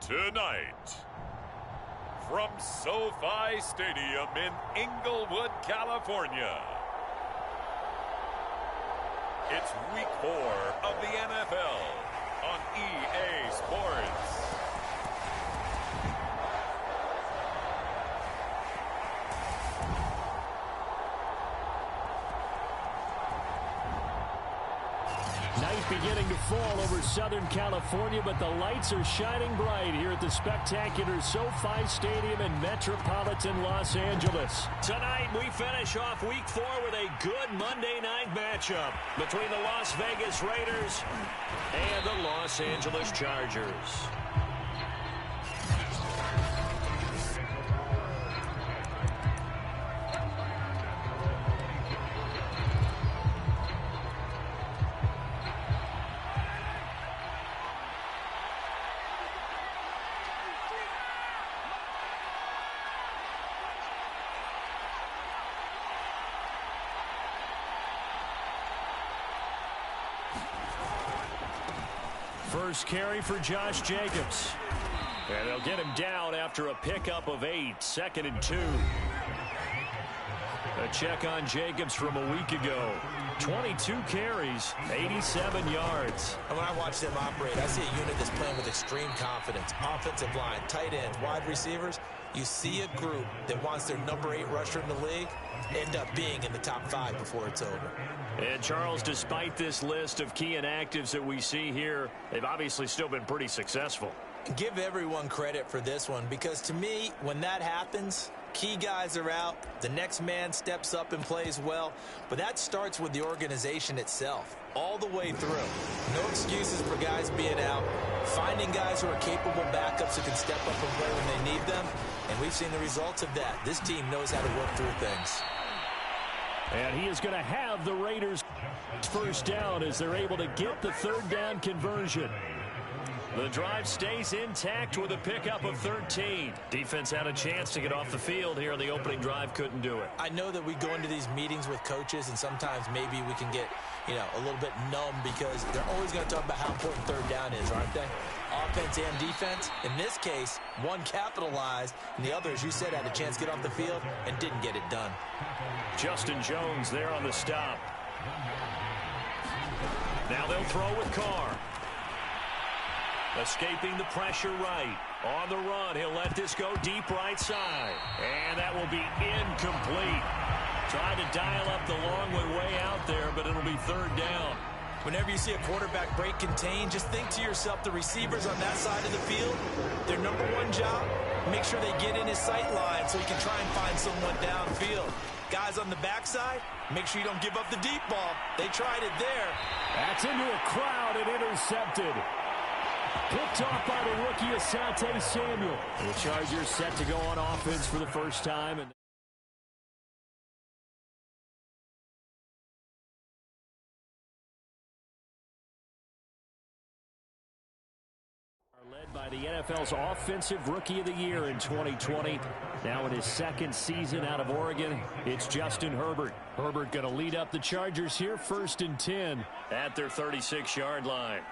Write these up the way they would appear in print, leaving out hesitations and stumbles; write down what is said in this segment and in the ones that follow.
Tonight, from SoFi Stadium in Inglewood, California, it's Week 4 of the NFL on EA Sports. Night beginning to fall over Southern California, but the lights are shining bright here at the spectacular SoFi Stadium in metropolitan Los Angeles. Tonight, we finish off Week 4 with a good Monday night matchup between the Las Vegas Raiders and the Los Angeles Chargers. First carry for Josh Jacobs. And they'll get him down after a pickup of 8, 2nd and 2. A check on Jacobs from a week ago. 22 carries, 87 yards. And when I watch them operate, I see a unit that's playing with extreme confidence. Offensive line, tight ends, wide receivers. You see a group that wants their number 8 rusher in the league end up being in the top 5 before it's over. And Charles, despite this list of key inactives that we see here, they've obviously still been pretty successful. Give everyone credit for this one, because to me, when that happens, key guys are out, the next man steps up and plays well, but that starts with the organization itself, all the way through. No excuses for guys being out, finding guys who are capable backups who can step up and play when they need them, and we've seen the results of that. This team knows how to work through things. And he is going to have the Raiders first down as they're able to get the third down conversion. The drive stays intact with a pickup of 13. Defense had a chance to get off the field here on the opening drive, couldn't do it. I know that we go into these meetings with coaches, and sometimes maybe we can get, a little bit numb because they're always going to talk about how important third down is, aren't they? Offense and defense. In this case, one capitalized, and the other, as you said, had a chance to get off the field and didn't get it done. Justin Jones there on the stop. Now they'll throw with Carr. Escaping the pressure right. On the run, he'll let this go deep right side. And that will be incomplete. Tried to dial up the long way out there, but it'll be third down. Whenever you see a quarterback break contain, just think to yourself, the receivers on that side of the field, their number one job, make sure they get in his sight line so he can try and find someone downfield. Guys on the backside, make sure you don't give up the deep ball. They tried it there. That's into a crowd and intercepted. Picked off by the rookie Asante Samuel. The Chargers set to go on offense for the first time. And led by the NFL's Offensive Rookie of the Year in 2020. Now in his second season out of Oregon, it's Justin Herbert. Herbert going to lead up the Chargers here, 1st and 10 at their 36-yard line.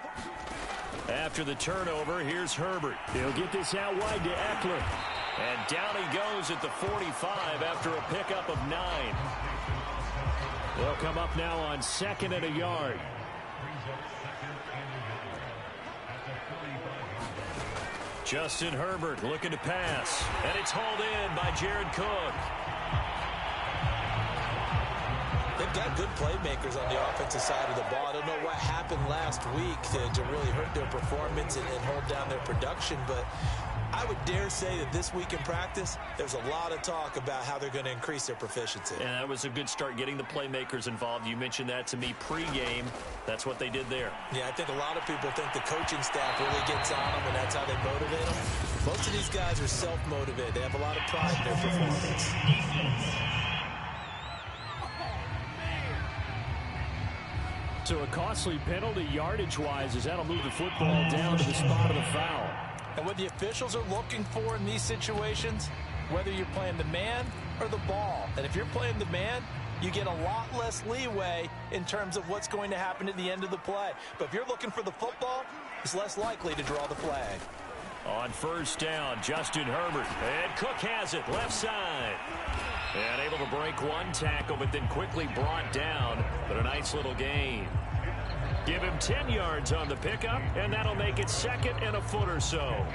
After the turnover, here's Herbert. He'll get this out wide to Eckler. And down he goes at the 45 after a pickup of 9. They'll come up now on 2nd and a yard. Justin Herbert looking to pass. And it's hauled in by Jared Cook. They've got good playmakers on the offensive side of the ball. I don't know what happened last week to really hurt their performance and hold down their production, but I would dare say that this week in practice, there's a lot of talk about how they're going to increase their proficiency. And that was a good start, getting the playmakers involved. You mentioned that to me pregame. That's what they did there. Yeah, I think a lot of people think the coaching staff really gets on them, and that's how they motivate them. Most of these guys are self-motivated. They have a lot of pride in their performance. So a costly penalty yardage-wise as that'll move the football down to the spot of the foul. And what the officials are looking for in these situations, whether you're playing the man or the ball. And if you're playing the man, you get a lot less leeway in terms of what's going to happen at the end of the play. But if you're looking for the football, it's less likely to draw the flag. On first down, Justin Herbert. And Cook has it, left side. And able to break one tackle, but then quickly brought down. But a nice little gain. Give him 10 yards on the pickup, and that'll make it second and a foot or so.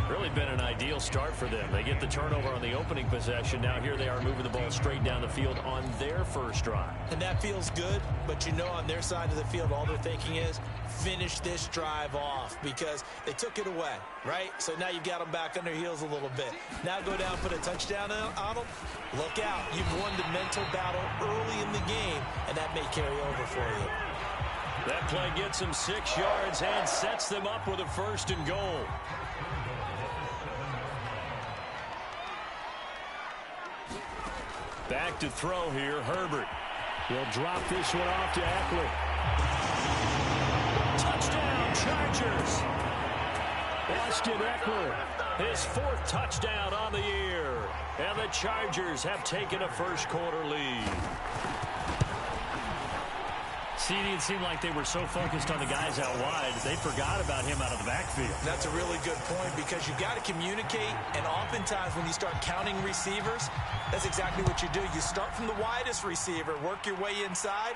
Really been an ideal start for them. They get the turnover on the opening possession. Now here they are moving the ball straight down the field on their first drive. And that feels good, but you know on their side of the field, all they're thinking is finish this drive off because they took it away, right? So now you've got them back on their heels a little bit. Now go down, put a touchdown on them. Look out. You've won the mental battle early in the game, and that may carry over for you. That play gets them 6 yards and sets them up with a first and goal. Back to throw here, Herbert. He'll drop this one off to Eckler. Touchdown, Chargers. Austin Eckler, his 4th touchdown on the year. And the Chargers have taken a first quarter lead. See, it seemed like they were so focused on the guys out wide, they forgot about him out of the backfield. That's a really good point because you've got to communicate, and oftentimes when you start counting receivers, that's exactly what you do. You start from the widest receiver, work your way inside.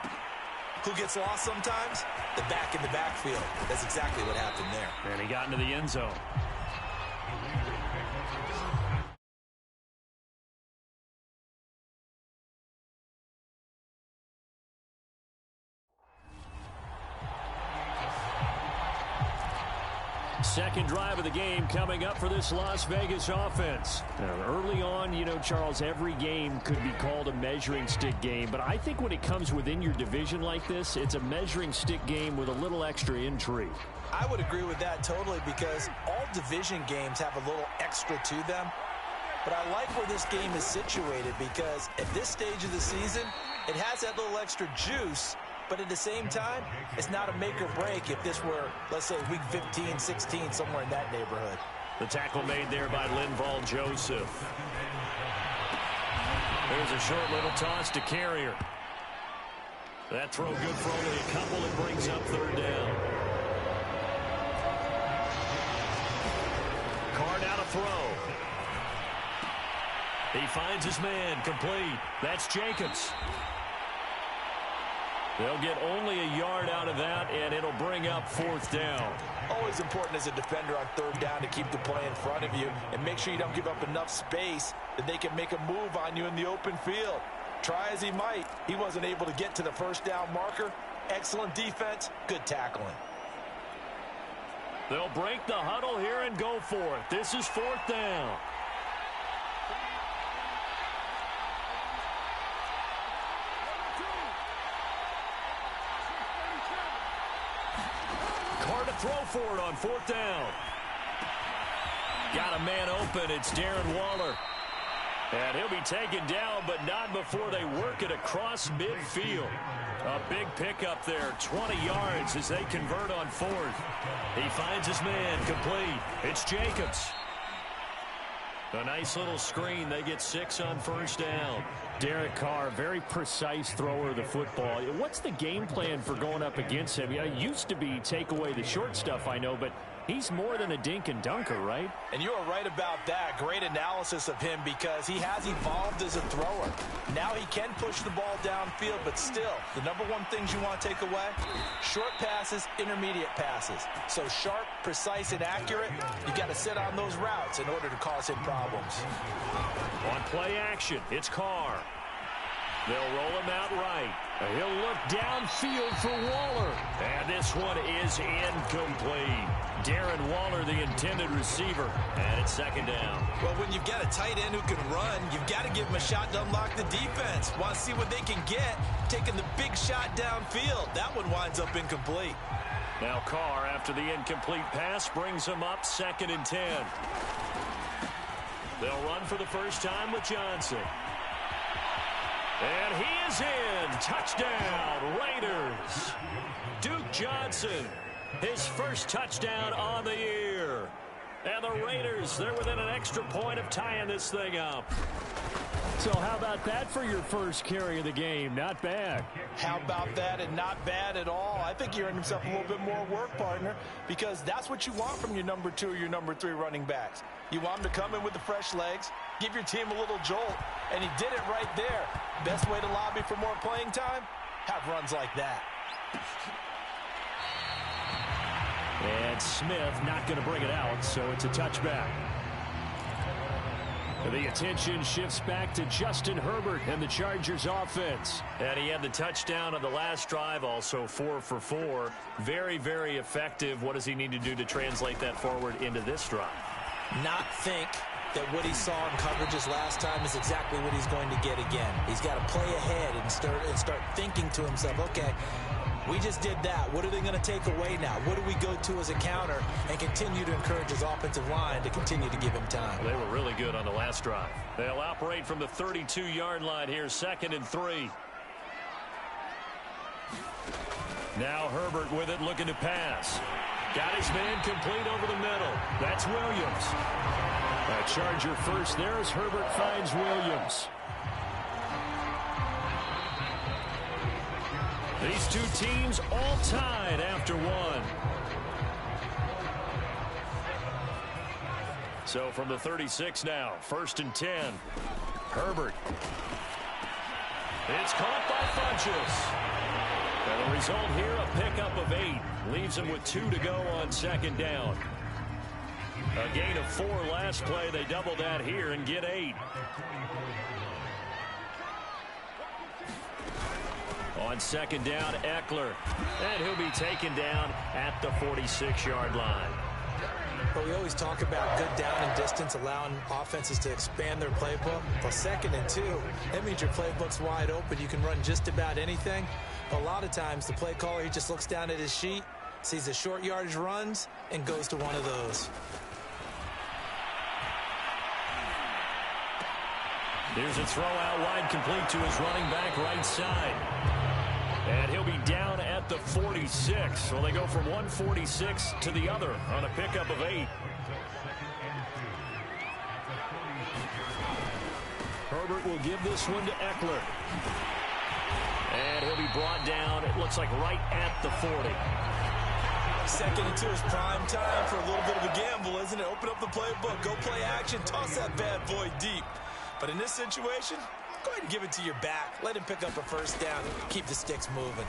Who gets lost sometimes? The back in the backfield. That's exactly what happened there. And he got into the end zone. Second drive of the game coming up for this Las Vegas offense. Now, early on, you know, Charles, every game could be called a measuring stick game. But I think when it comes within your division like this, it's a measuring stick game with a little extra intrigue. I would agree with that totally because all division games have a little extra to them. But I like where this game is situated because at this stage of the season, it has that little extra juice. But at the same time, it's not a make or break if this were, let's say, week 15, 16, somewhere in that neighborhood. The tackle made there by Linval Joseph. There's a short little toss to Carrier. That throw good for only a couple. It brings up third down. Carr now to throw. He finds his man, complete. That's Jacobs. They'll get only a yard out of that, and it'll bring up fourth down. Always important as a defender on third down to keep the play in front of you and make sure you don't give up enough space that they can make a move on you in the open field. Try as he might, he wasn't able to get to the first down marker. Excellent defense, good tackling. They'll break the huddle here and go for it. This is fourth down. Carr to throw for it on fourth down. Got a man open. It's Darren Waller. And he'll be taken down, but not before they work it across midfield. A big pickup there, 20 yards as they convert on fourth. He finds his man, complete. It's Jacobs. A nice little screen. They get 6 on first down. Derek Carr, very precise thrower of the football. What's the game plan for going up against him? It used to be take away the short stuff, I know, but he's more than a dink and dunker, right? And you are right about that. Great analysis of him because he has evolved as a thrower. Now he can push the ball downfield, but still, the number one things you want to take away, short passes, intermediate passes. So sharp, precise, and accurate, you got to sit on those routes in order to cause him problems. On play action, it's Carr. They'll roll him out right. He'll look downfield for Waller. And this one is incomplete. Darren Waller, the intended receiver. And it's second down. Well, when you've got a tight end who can run, you've got to give him a shot to unlock the defense. Want to see what they can get, taking the big shot downfield. That one winds up incomplete. Now Carr, after the incomplete pass, brings him up 2nd and 10. They'll run for the first time with Johnson. And he is in. Touchdown, Raiders. Duke Johnson, his first touchdown on the year. And the Raiders, they're within an extra point of tying this thing up. So how about that for your first carry of the game? Not bad. How about that, and not bad at all? I think you earned himself a little bit more work, partner, because that's what you want from your number 2 or your number 3 running backs. You want them to come in with the fresh legs, give your team a little jolt, and he did it right there. Best way to lobby for more playing time? Have runs like that. And Smith not going to bring it out, so it's a touchback. The attention shifts back to Justin Herbert and the Chargers offense. And he had the touchdown on the last drive, also 4 for 4. Very, very effective. What does he need to do to translate that forward into this drive? Not think that what he saw in coverages last time is exactly what he's going to get again. He's got to play ahead and start thinking to himself, okay, we just did that. What are they going to take away now? What do we go to as a counter? And continue to encourage his offensive line to continue to give him time. They were really good on the last drive. They'll operate from the 32-yard line here, 2nd and 3. Now Herbert with it, looking to pass. Got his man complete over the middle. That's Williams. A Charger first there as Herbert finds Williams. These two teams all tied after 1. So from the 36 now, 1st and 10. Herbert. It's caught by Funchess. And the result here, a pickup of 8. Leaves him with 2 to go on 2nd down. A gain of 4 last play. They double that here and get 8. On 2nd down, Eckler. And he'll be taken down at the 46-yard line. But we always talk about good down and distance, allowing offenses to expand their playbook. Well, 2nd and 2, that means your playbook's wide open. You can run just about anything. But a lot of times, the play caller, he just looks down at his sheet, sees the short yardage runs, and goes to one of those. Here's a throw out wide, complete to his running back right side. And he'll be down at the 46. So they go from 146 to the other on a pickup of 8. Herbert will give this one to Eckler. And he'll be brought down, it looks like right at the 40. 2nd and 2 is prime time for a little bit of a gamble, isn't it? Open up the playbook, go play action, toss that bad boy deep. But in this situation, go ahead and give it to your back. Let him pick up a 1st down. Keep the sticks moving.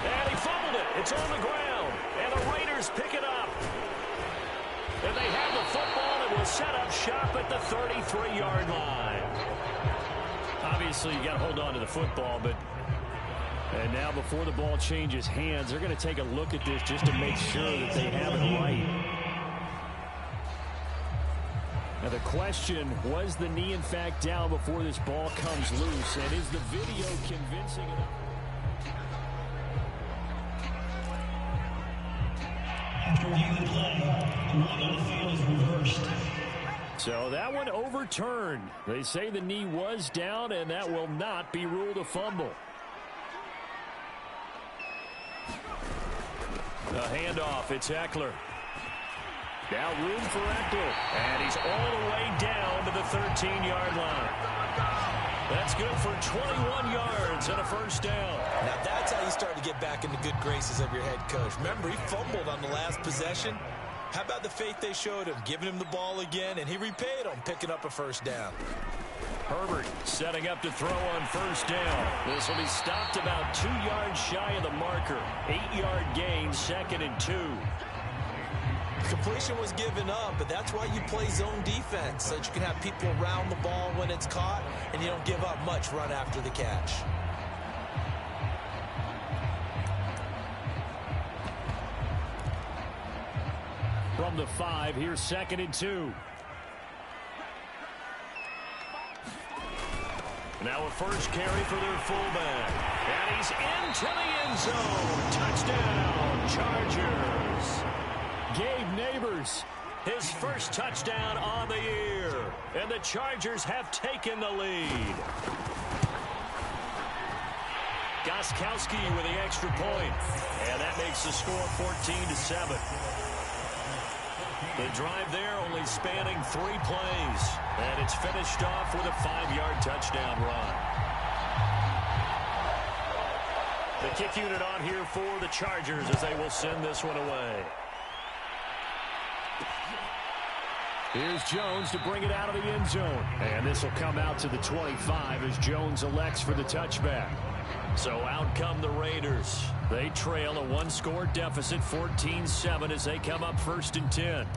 And he fumbled it. It's on the ground. And the Raiders pick it up. And they have the football and will set up shop at the 33-yard line. Obviously, you got to hold on to the football, but and now before the ball changes hands, they're going to take a look at this just to make sure that they have it right. Now the question, was the knee in fact down before this ball comes loose? And is the video convincing enough? After reviewing the play, the rule on the field is reversed. So that one overturned. They say the knee was down, and that will not be ruled a fumble. The handoff, it's Eckler. Now room for Eckler. And he's all the way down to the 13-yard line. That's good for 21 yards and a 1st down. Now that's how you start to get back in the good graces of your head coach. Remember, he fumbled on the last possession. How about the faith they showed him, giving him the ball again, and he repaid them, picking up a 1st down. Herbert setting up to throw on 1st down. This will be stopped about 2 yards shy of the marker. 8-yard gain, 2nd and 2. Completion was given up, but that's why you play zone defense, so that you can have people around the ball when it's caught, and you don't give up much run after the catch. From the 5, here's 2nd and 2. Now a first carry for their fullback. And he's into the end zone. Touchdown, Chargers. Gabe Neighbors, his first touchdown on the year. And the Chargers have taken the lead. Gostkowski with the extra point. And that makes the score 14-7. The drive there only spanning 3 plays. And it's finished off with a 5-yard touchdown run. The kick unit on here for the Chargers as they will send this one away. Here's Jones to bring it out of the end zone. And this will come out to the 25 as Jones elects for the touchback. So out come the Raiders. They trail a 1-score deficit, 14-7, as they come up 1st and 10.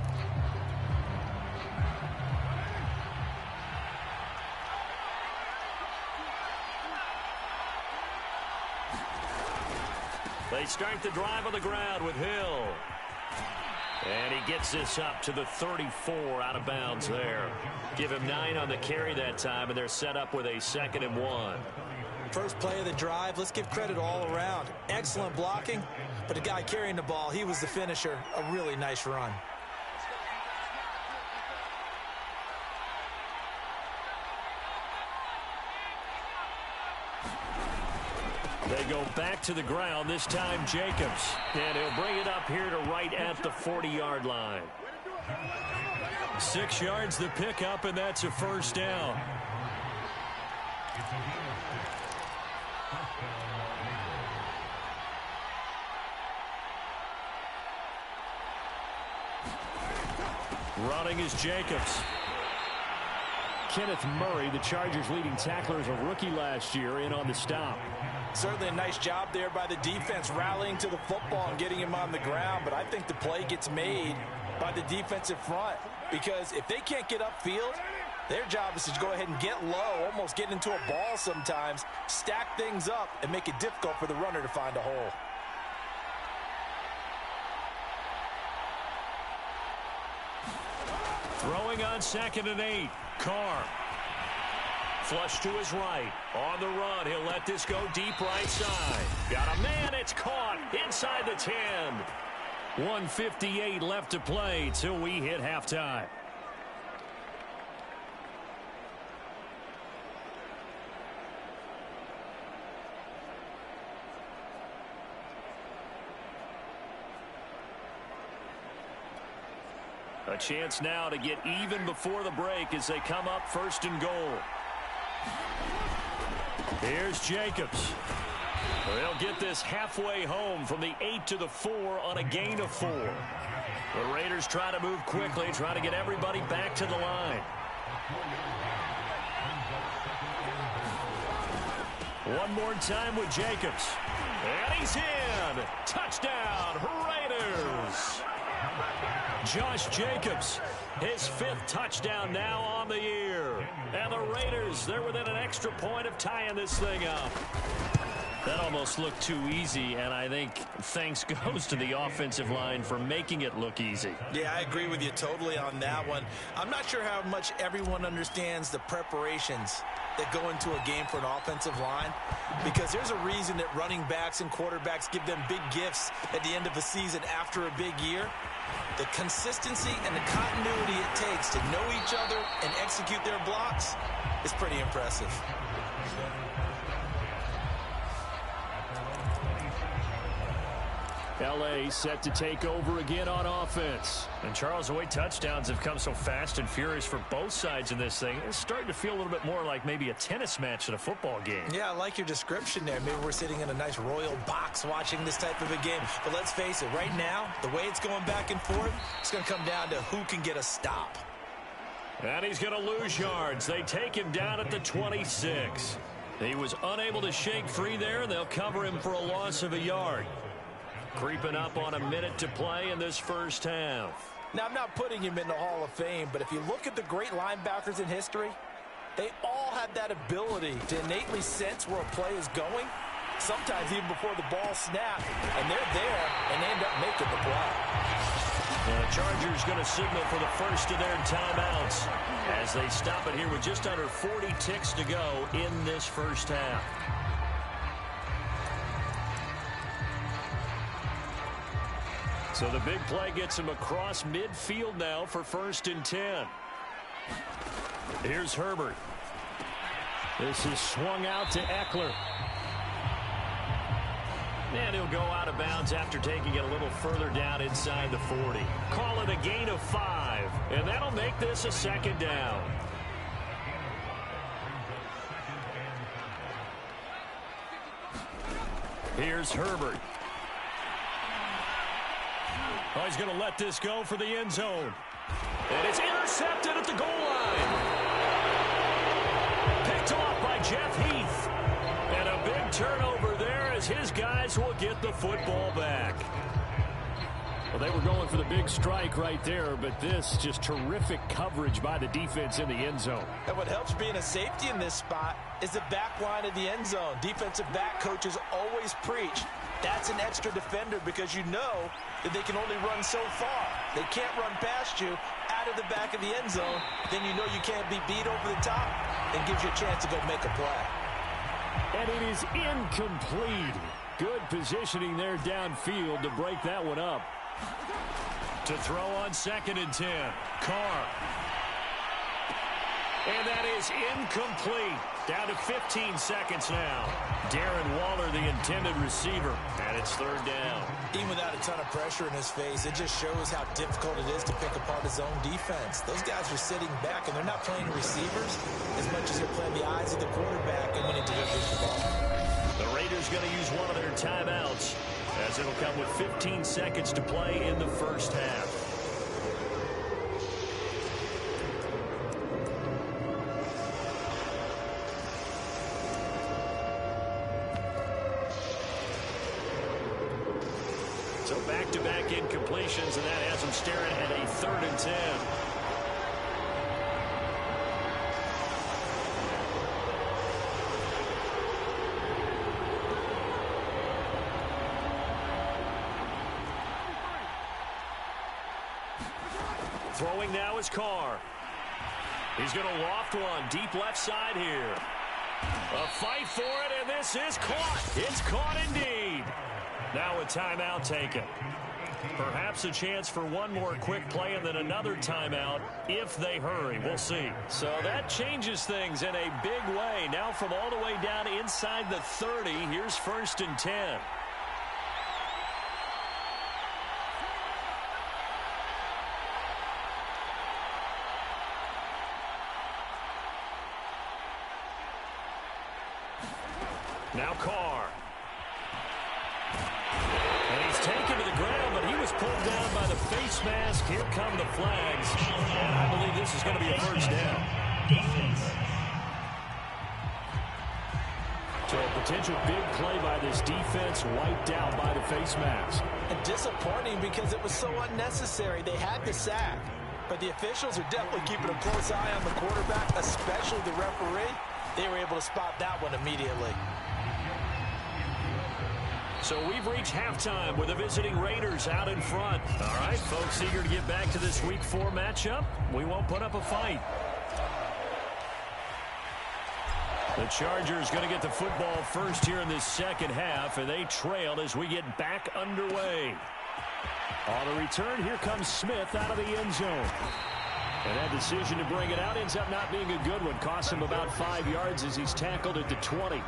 They start the drive on the ground with Hill. And he gets this up to the 34 out of bounds there. Give him 9 on the carry that time, and they're set up with a 2nd and 1. First play of the drive, let's give credit all around. Excellent blocking, but the guy carrying the ball, he was the finisher. A really nice run. They go back to the ground, this time Jacobs. And he'll bring it up here to right at the 40-yard line. 6 yards the pickup, and that's a 1st down. Running is Jacobs. Kenneth Murray, the Chargers' leading tackler, as a rookie last year, in on the stop. Certainly a nice job there by the defense, rallying to the football and getting him on the ground. But I think the play gets made by the defensive front, because if they can't get upfield, their job is to go ahead and get low, almost get into a ball sometimes, stack things up, and make it difficult for the runner to find a hole. Throwing on 2nd and 8. Carr. Flush to his right. On the run, he'll let this go deep right side. Got a man, it's caught inside the 10. 1:58 left to play till we hit halftime. A chance now to get even before the break as they come up 1st and goal. Here's Jacobs. They'll get this halfway home from the 8 to the 4 on a gain of 4. The Raiders try to move quickly, try to get everybody back to the line. One more time with Jacobs. And he's in. Touchdown, Raiders. Josh Jacobs, his 5th touchdown now on the year. And the Raiders, they're within an extra point of tying this thing up. That almost looked too easy, and I think thanks goes to the offensive line for making it look easy. Yeah, I agree with you totally on that one. I'm not sure how much everyone understands the preparations that go into a game for an offensive line, because there's a reason that running backs and quarterbacks give them big gifts at the end of a season after a big year. The consistency and the continuity it takes to know each other and execute their blocks is pretty impressive. L.A. set to take over again on offense. And Charles, the way touchdowns have come so fast and furious for both sides in this thing, it's starting to feel a little bit more like maybe a tennis match at a football game. Yeah, I like your description there. Maybe we're sitting in a nice royal box watching this type of a game. But let's face it, right now, the way it's going back and forth, it's going to come down to who can get a stop. And he's going to lose yards. They take him down at the 26. He was unable to shake free there. They'll cover him for a loss of a yard. Creeping up on a minute to play in this first half. Now, I'm not putting him in the Hall of Fame, but if you look at the great linebackers in history, they all have that ability to innately sense where a play is going, sometimes even before the ball snaps, and they're there, and they end up making the play. The Chargers going to signal for the first of their timeouts as they stop it here with just under 40 ticks to go in this first half. So the big play gets him across midfield now for 1st and 10. Here's Herbert. This is swung out to Eckler. And he'll go out of bounds after taking it a little further down inside the 40. Call it a gain of 5, and that'll make this a second down. Here's Herbert. Oh, he's going to let this go for the end zone. And it's intercepted at the goal line. Picked off by Jeff Heath. And a big turnover there as his guys will get the football back. Well, they were going for the big strike right there, but this just terrific coverage by the defense in the end zone. And what helps being a safety in this spot is the back line of the end zone. Defensive back coaches always preach. That's an extra defender because you know that they can only run so far. They can't run past you out of the back of the end zone. Then you know you can't be beat over the top and gives you a chance to go make a play. And it is incomplete. Good positioning there downfield to break that one up. To throw on 2nd and 10. Carr. And that is incomplete. Down to 15 seconds now. Darren Waller, the intended receiver. And it's 3rd down. Even without a ton of pressure in his face, it just shows how difficult it is to pick apart his own defense. Those guys are sitting back, and they're not playing receivers as much as they're playing the eyes of the quarterback and when he delivers the ball. The Raiders going to use one of their timeouts, as it'll come with 15 seconds to play in the first half. So back-to-back incompletions, and that has them staring at a 3rd and 10. Throwing now is Carr. He's going to loft one deep left side here. A fight for it, and this is caught. It's caught indeed. Now a timeout taken. Perhaps a chance for one more quick play and then another timeout if they hurry. We'll see. So that changes things in a big way. Now from all the way down inside the 30, here's 1st and 10. Now Carr. And he's taken to the ground, but he was pulled down by the face mask. Here come the flags. And I believe this is going to be a 1st down. So a potential big play by this defense wiped out by the face mask. And disappointing because it was so unnecessary. They had the sack. But the officials are definitely keeping a close eye on the quarterback, especially the referee. They were able to spot that one immediately. So we've reached halftime with the visiting Raiders out in front. All right, folks, eager to get back to this Week 4 matchup. We won't put up a fight. The Chargers going to get the football first here in this second half, and they trail as we get back underway. On the return, here comes Smith out of the end zone. And that decision to bring it out ends up not being a good one. Costs him about 5 yards as he's tackled at the 20.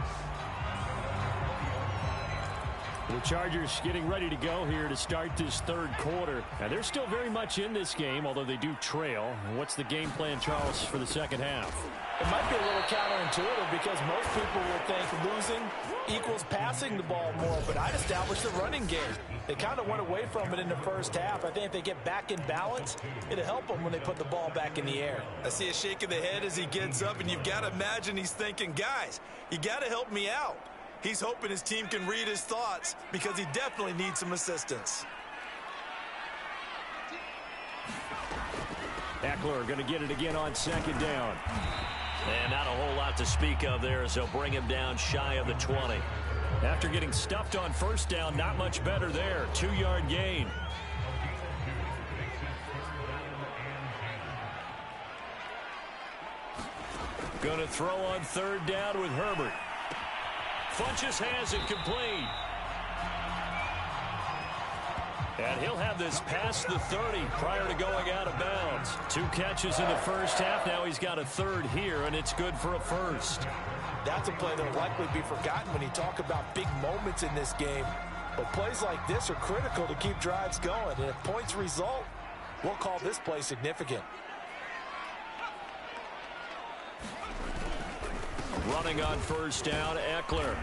The Chargers getting ready to go here to start this 3rd quarter. Now, they're still very much in this game, although they do trail. What's the game plan, Charles, for the second half? It might be a little counterintuitive because most people will think losing equals passing the ball more, but I'd establish the running game. They kind of went away from it in the first half. I think if they get back in balance, it'll help them when they put the ball back in the air. I see a shake of the head as he gets up, and you've got to imagine he's thinking, guys, you got to help me out. He's hoping his team can read his thoughts because he definitely needs some assistance. Eckler going to get it again on 2nd down. And not a whole lot to speak of there as they'll bring him down shy of the 20. After getting stuffed on 1st down, not much better there. 2-yard gain. Going to throw on 3rd down with Herbert. Funches has it complete. And he'll have this past the 30 prior to going out of bounds. 2 catches in the first half. Now he's got a 3rd here, and it's good for a 1st. That's a play that will likely be forgotten when you talk about big moments in this game. But plays like this are critical to keep drives going. And if points result, we'll call this play significant. Running on first down, Eckler.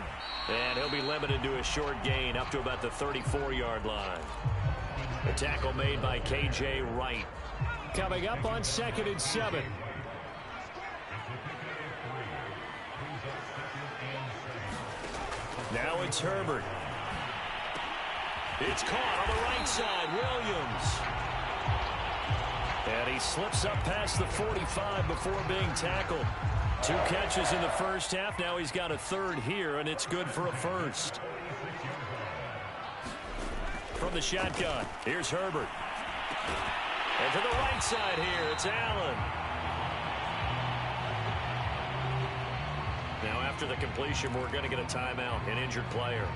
And he'll be limited to a short gain up to about the 34-yard line. The tackle made by K.J. Wright. Coming up on 2nd and 7. Now it's Herbert. It's caught on the right side, Williams. And he slips up past the 45 before being tackled. 2 catches in the first half. Now he's got a third here, and it's good for a first. From the shotgun, here's Herbert. And to the right side here, it's Allen. Now after the completion, we're going to get a timeout, an injured player.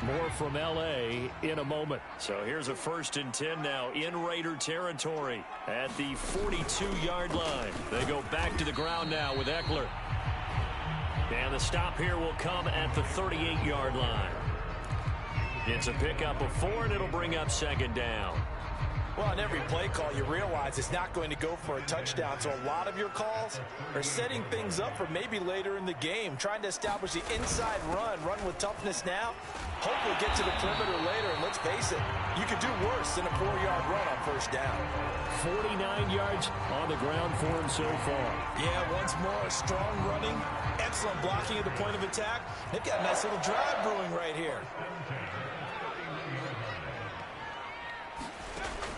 More from L.A. in a moment. So here's a 1st and 10 now in Raider territory at the 42-yard line. They go back to the ground now with Eckler. And the stop here will come at the 38-yard line. It's a pickup of 4, and it'll bring up 2nd down. Well, on every play call, you realize it's not going to go for a touchdown. So a lot of your calls are setting things up for maybe later in the game, trying to establish the inside run with toughness now. Hopefully get to the perimeter later, and let's face it, you could do worse than a 4-yard run on first down. 49 yards on the ground for him so far. Yeah, once more, strong running, excellent blocking at the point of attack. They've got a nice little drive brewing right here.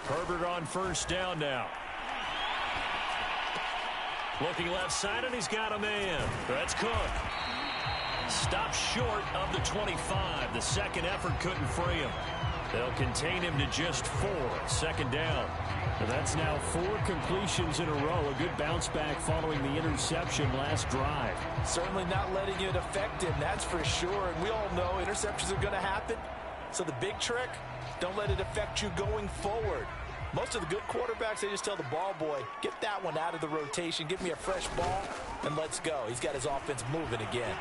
Herbert on first down now. Looking left side, and he's got a man. That's Cook. Stopped short of the 25. The second effort couldn't free him. They'll contain him to just 4. 2nd down. And that's now 4 completions in a row. A good bounce back following the interception last drive. Certainly not letting it affect him, that's for sure. And we all know interceptions are going to happen. So the big trick, don't let it affect you going forward. Most of the good quarterbacks, they just tell the ball boy, get that one out of the rotation, give me a fresh ball, and let's go. He's got his offense moving again.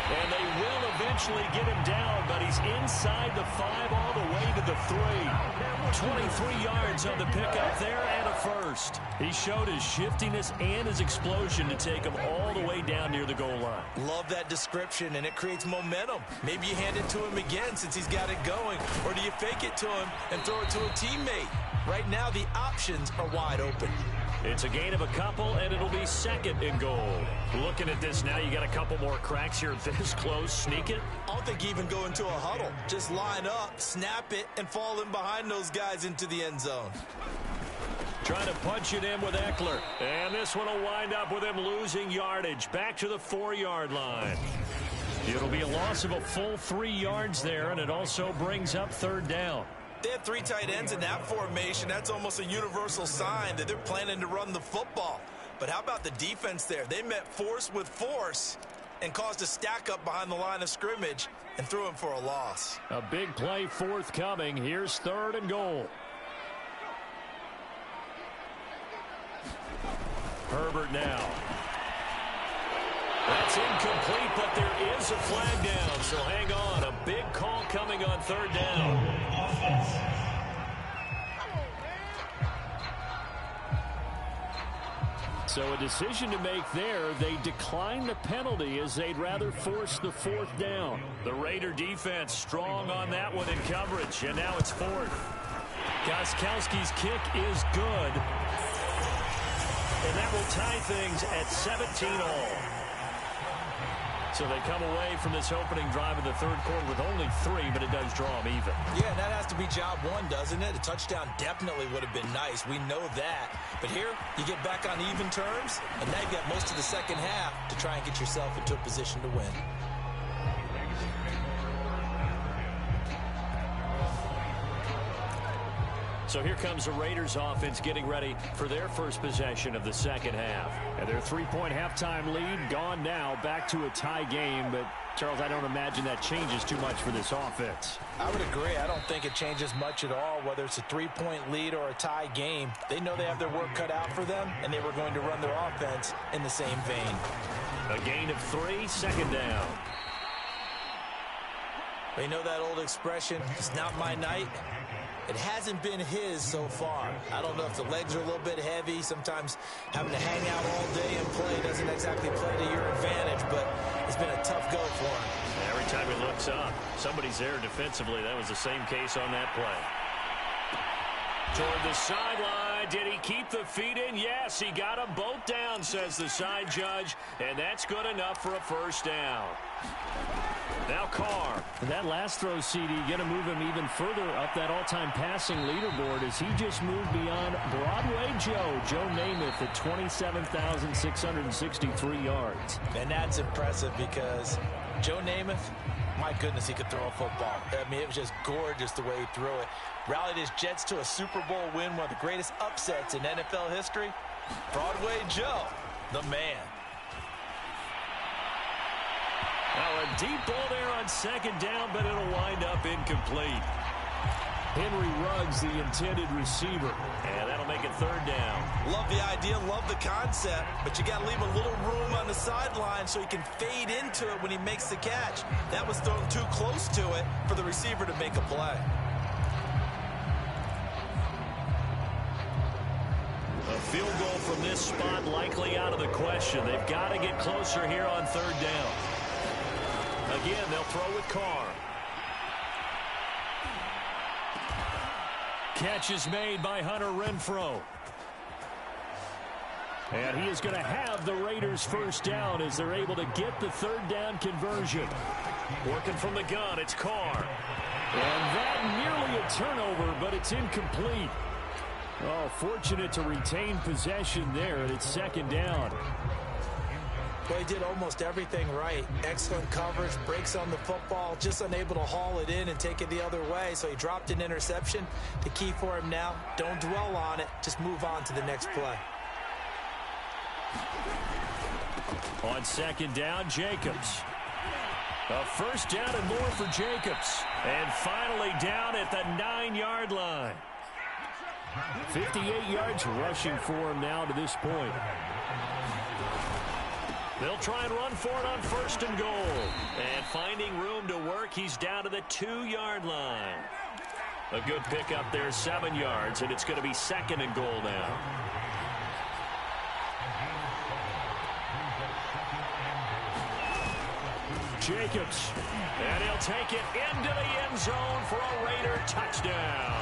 And they will eventually get him down, but he's inside the 5 all the way to the 3. 23 yards on the pickup there and a first. He showed his shiftiness and his explosion to take him all the way down near the goal line. Love that description, and it creates momentum. Maybe you hand it to him again since he's got it going, or do you fake it to him and throw it to a teammate? Right now, the options are wide open. It's a gain of a couple, and it'll be 2nd and goal. Looking at this now, you got a couple more cracks here this close. Sneak it. I don't think you even go into a huddle. Just line up, snap it, and fall in behind those guys into the end zone. Trying to punch it in with Eckler. And this one will wind up with him losing yardage. Back to the 4-yard line. It'll be a loss of a full 3 yards there, and it also brings up 3rd down. They have 3 tight ends in that formation. That's almost a universal sign that they're planning to run the football. But how about the defense there? They met force with force and caused a stack up behind the line of scrimmage and threw him for a loss. A big play forthcoming. Here's 3rd and goal. Herbert now. That's incomplete, but there is a flag down, so hang on. A big call coming on 3rd down. So a decision to make there. They decline the penalty as they'd rather force the 4th down. The Raider defense strong on that one in coverage, and now it's 4th. Gostkowski's kick is good, and that will tie things at 17-all. So they come away from this opening drive in the 3rd quarter with only 3, but it does draw them even. Yeah, that has to be job 1, doesn't it? A touchdown definitely would have been nice. We know that. But here, you get back on even terms, and now you've got most of the second half to try and get yourself into a position to win. So here comes the Raiders offense getting ready for their first possession of the second half. And their 3-point halftime lead gone now, back to a tie game. But, Charles, I don't imagine that changes too much for this offense. I would agree. I don't think it changes much at all, whether it's a 3-point lead or a tie game. They know they have their work cut out for them, and they were going to run their offense in the same vein. A gain of 3, 2nd down. Well, you know that old expression, it's not my night? It hasn't been his so far. I don't know if the legs are a little bit heavy. Sometimes having to hang out all day and play doesn't exactly play to your advantage, but it's been a tough go for him. Every time he looks up, somebody's there defensively. That was the same case on that play. Toward the sideline. Did he keep the feet in? Yes, he got them both down, says the side judge, and that's good enough for a first down. Now Carr. That last throw, CD, going to move him even further up that all-time passing leaderboard as he just moved beyond Broadway Joe Namath at 27,663 yards. And that's impressive because Joe Namath, my goodness, he could throw a football. I mean, it was just gorgeous the way he threw it. Rallied his Jets to a Super Bowl win, one of the greatest upsets in NFL history. Broadway Joe, the man. Now a deep ball there on second down, but it'll wind up incomplete. Henry Ruggs, the intended receiver. And that'll make it third down. Love the idea, love the concept, but you got to leave a little room on the sideline so he can fade into it when he makes the catch. That was thrown too close to it for the receiver to make a play. A field goal from this spot likely out of the question. They've got to get closer here on third down. Again, they'll throw with Carr. Catch is made by Hunter Renfrow. And he is going to have the Raiders first down as they're able to get the third down conversion. Working from the gun, it's Carr. And that nearly a turnover, but it's incomplete. Oh, fortunate to retain possession there, and it's second down. Well, he did almost everything right. Excellent coverage, breaks on the football, just unable to haul it in and take it the other way, so he dropped an interception. The key for him now, don't dwell on it, just move on to the next play. On second down, Jacobs. A first down and more for Jacobs. And finally down at the 9-yard line. 58 yards rushing for him now to this point. They'll try and run for it on first and goal. And finding room to work, he's down to the 2-yard line. A good pickup there, 7 yards, and it's going to be second and goal now. Jacobs, and he'll take it into the end zone for a Raider touchdown.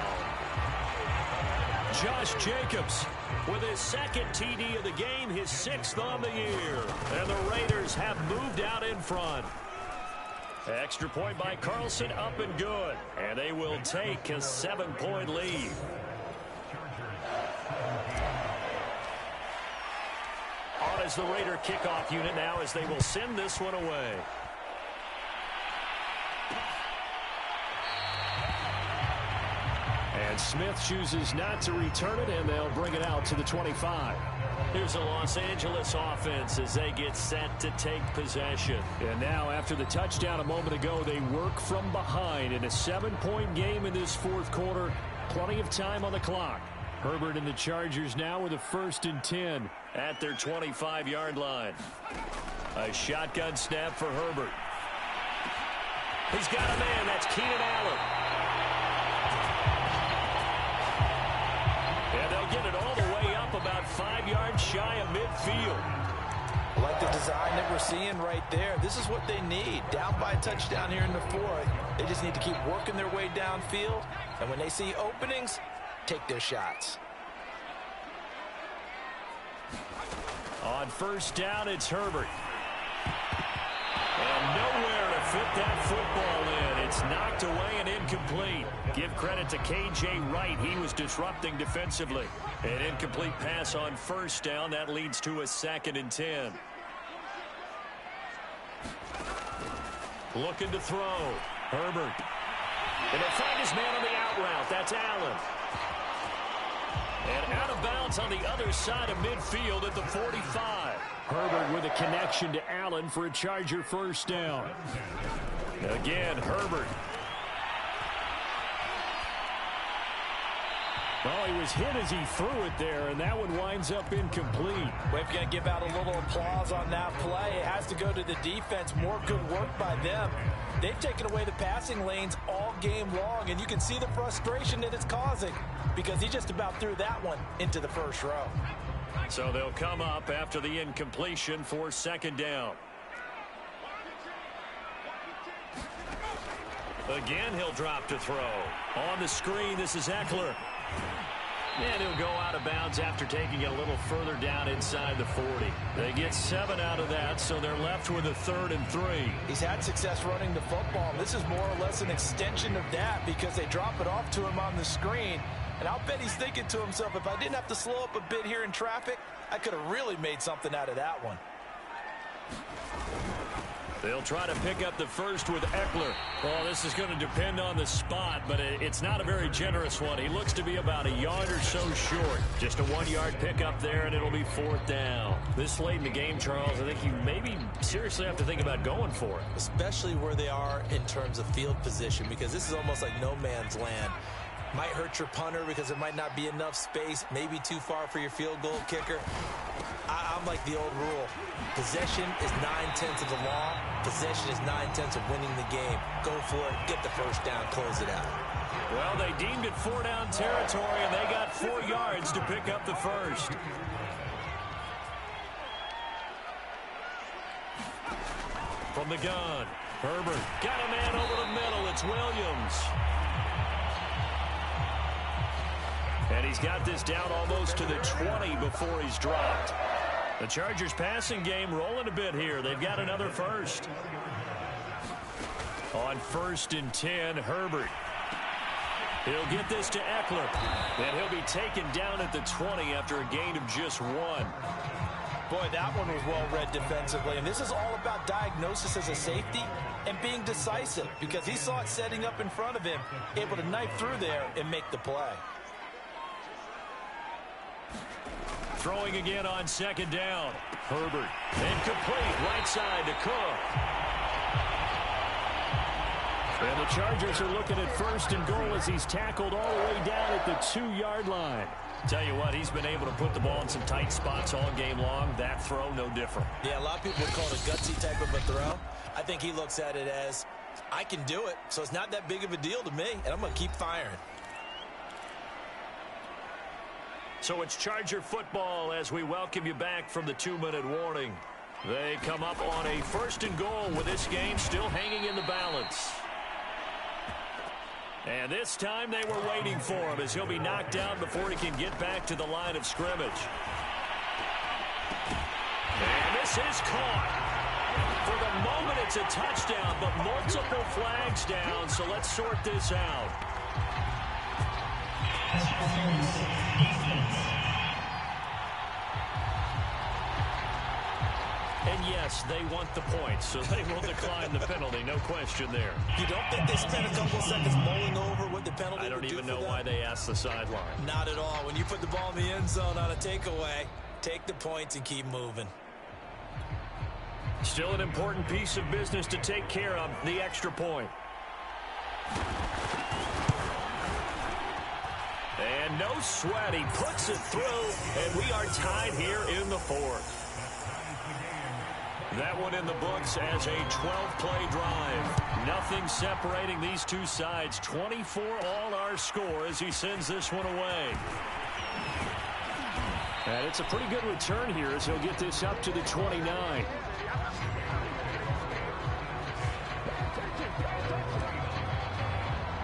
Josh Jacobs with his second TD of the game, his 6th on the year. And the Raiders have moved out in front. Extra point by Carlson, up and good. And they will take a 7-point lead. On is the Raider kickoff unit now as they will send this one away. And Smith chooses not to return it, and they'll bring it out to the 25. Here's a Los Angeles offense as they get set to take possession. And now, after the touchdown a moment ago, they work from behind in a 7-point game in this fourth quarter. Plenty of time on the clock. Herbert and the Chargers now with a 1st and 10 at their 25-yard line. A shotgun snap for Herbert. He's got a man. That's Keenan Allen. And they'll get it all the way up about 5 yards shy of midfield. I like the design that we're seeing right there. This is what they need. Down by a touchdown here in the fourth. They just need to keep working their way downfield. And when they see openings, take their shots. On first down, it's Herbert. And nowhere to fit that football in. It's knocked away and incomplete. Give credit to K.J. Wright. He was disrupting defensively. An incomplete pass on first down. That leads to a 2nd and 10. Looking to throw. Herbert. And he'll find his man on the out route. That's Allen. And out of bounds on the other side of midfield at the 45. Herbert with a connection to Allen for a Charger first down. Again, Herbert. Oh, he was hit as he threw it there, and that one winds up incomplete. We're going to give out a little applause on that play. It has to go to the defense. More good work by them. They've taken away the passing lanes all game long, and you can see the frustration that it's causing because he just about threw that one into the first row. So they'll come up after the incompletion for second down. Again, he'll drop to throw. On the screen, this is Eckler. And he'll go out of bounds after taking it a little further down inside the 40. They get 7 out of that, so they're left with a 3rd and 3. He's had success running the football. This is more or less an extension of that because they drop it off to him on the screen. And I'll bet he's thinking to himself, if I didn't have to slow up a bit here in traffic, I could have really made something out of that one. They'll try to pick up the first with Eckler. Well, this is going to depend on the spot, but it's not a very generous one. He looks to be about a yard or so short. Just a 1-yard pickup there, and it'll be 4th down. This late in the game, Charles, I think you maybe seriously have to think about going for it. Especially where they are in terms of field position, because this is almost like no man's land. Might hurt your punter because there might not be enough space, maybe too far for your field goal kicker. I'm like the old rule. Possession is 9/10 of the law. Possession is 9/10 of winning the game. Go for it, get the first down, close it out. Well, they deemed it 4-down territory, and they got 4 yards to pick up the first. From the gun, Herbert got a man over the middle. It's Williams. And he's got this down almost to the 20 before he's dropped. The Chargers passing game rolling a bit here. They've got another first. On 1st and 10, Herbert. He'll get this to Eckler. And he'll be taken down at the 20 after a gain of just 1. Boy, that one was well read defensively. And this is all about diagnosis as a safety and being decisive because he saw it setting up in front of him, able to knife through there and make the play. Throwing again on 2nd down. Herbert. Incomplete. Right side to Cook. And the Chargers are looking at 1st and goal as he's tackled all the way down at the 2-yard line. Tell you what, he's been able to put the ball in some tight spots all game long. That throw, no different. Yeah, a lot of people would call it a gutsy type of a throw. I think he looks at it as, I can do it, so it's not that big of a deal to me, and I'm going to keep firing. So it's Charger football as we welcome you back from the 2-minute warning. They come up on a 1st and goal with this game still hanging in the balance. And this time they were waiting for him as he'll be knocked down before he can get back to the line of scrimmage. And this is caught. For the moment it's a touchdown, but multiple flags down, so let's sort this out. And yes, they want the points, so they will decline the penalty, no question there. You don't think they spent a couple of seconds mulling over what the penalty would do? I don't even know why they asked the sideline. Not at all. When you put the ball in the end zone on a takeaway, take the points and keep moving. Still an important piece of business to take care of, the extra point. And no sweat, he puts it through, and we are tied here in the 4th. That one in the books as a 12-play drive. Nothing separating these two sides. 24 all our score as he sends this one away. And it's a pretty good return here as he'll get this up to the 29.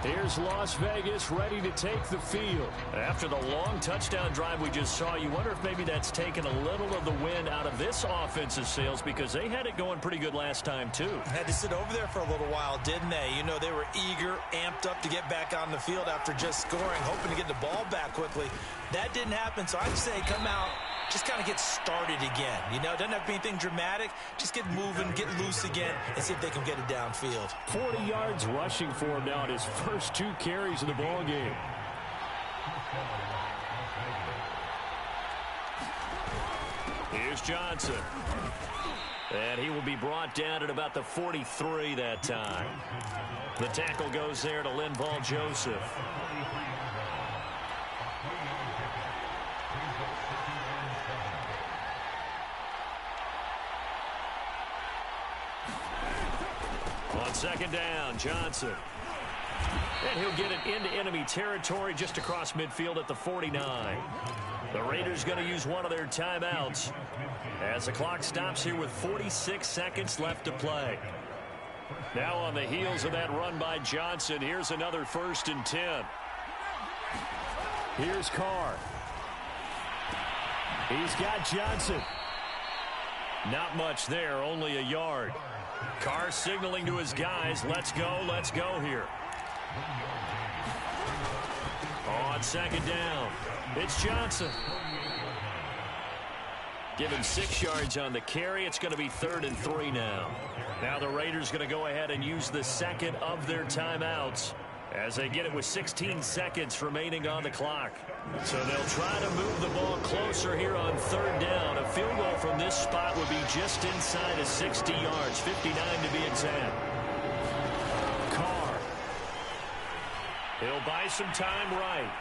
Here's Las Vegas ready to take the field. After the long touchdown drive we just saw, you wonder if maybe that's taken a little of the wind out of this offensive sails because they had it going pretty good last time, too. Had to sit over there for a little while, didn't they? You know, they were eager, amped up to get back on the field after just scoring, hoping to get the ball back quickly. That didn't happen, so I'd say come out, just kind of get started again. You know, doesn't have to be anything dramatic. Just get moving, get loose again, and see if they can get it downfield. 40 yards rushing for him now in his first 2 carries of the ball game. Here's Johnson. And he will be brought down at about the 43 that time. The tackle goes there to Linval Joseph. On second down, Johnson. And he'll get it into enemy territory just across midfield at the 49. The Raiders going to use one of their timeouts as the clock stops here with 46 seconds left to play. Now on the heels of that run by Johnson, here's another 1st and 10. Here's Carr. He's got Johnson. Not much there, only a yard. Carr signaling to his guys, let's go here. On second down, it's Johnson. Give him 6 yards on the carry. It's going to be 3rd and 3 now. Now the Raiders going to go ahead and use the second of their timeouts as they get it with 16 seconds remaining on the clock. So they'll try to move the ball closer here on 3rd down. A field goal from this spot would be just inside of 60 yards, 59 to be exact. Carr. He'll buy some time right.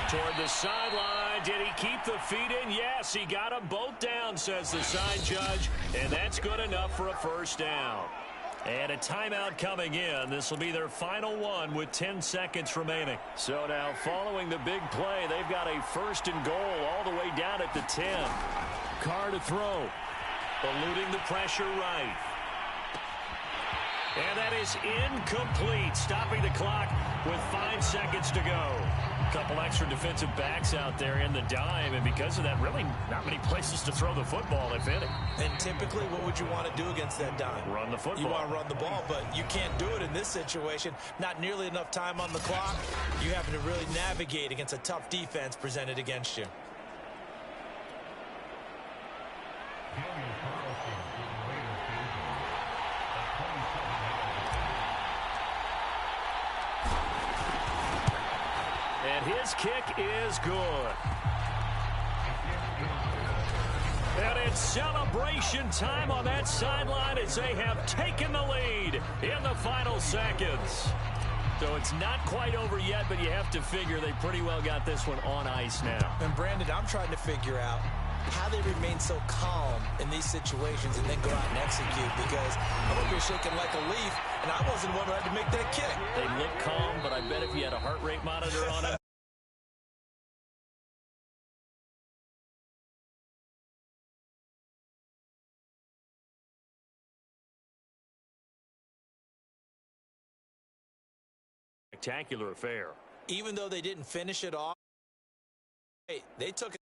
Toward the sideline. Did he keep the feet in? Yes, he got them both down, says the side judge. And that's good enough for a 1st down. And a timeout coming in. This will be their final one with 10 seconds remaining. So now following the big play, they've got a 1st and goal all the way down at the 10. Carr to throw. Eluding the pressure right. And that is incomplete, stopping the clock with 5 seconds to go. A couple extra defensive backs out there in the dime, and because of that, really not many places to throw the football, if any. And typically, what would you want to do against that dime? Run the football. You want to run the ball, but you can't do it in this situation. Not nearly enough time on the clock. You have to really navigate against a tough defense presented against you. And his kick is good. And it's celebration time on that sideline as they have taken the lead in the final seconds. So it's not quite over yet, but you have to figure they pretty well got this one on ice now. And Brandon, I'm trying to figure out how they remain so calm in these situations and then go out and execute, because I'm over here shaking like a leaf, and I wasn't one who had to make that kick. They look calm, but I bet if you had a heart rate monitor on it, spectacular affair. Even though they didn't finish it off, they took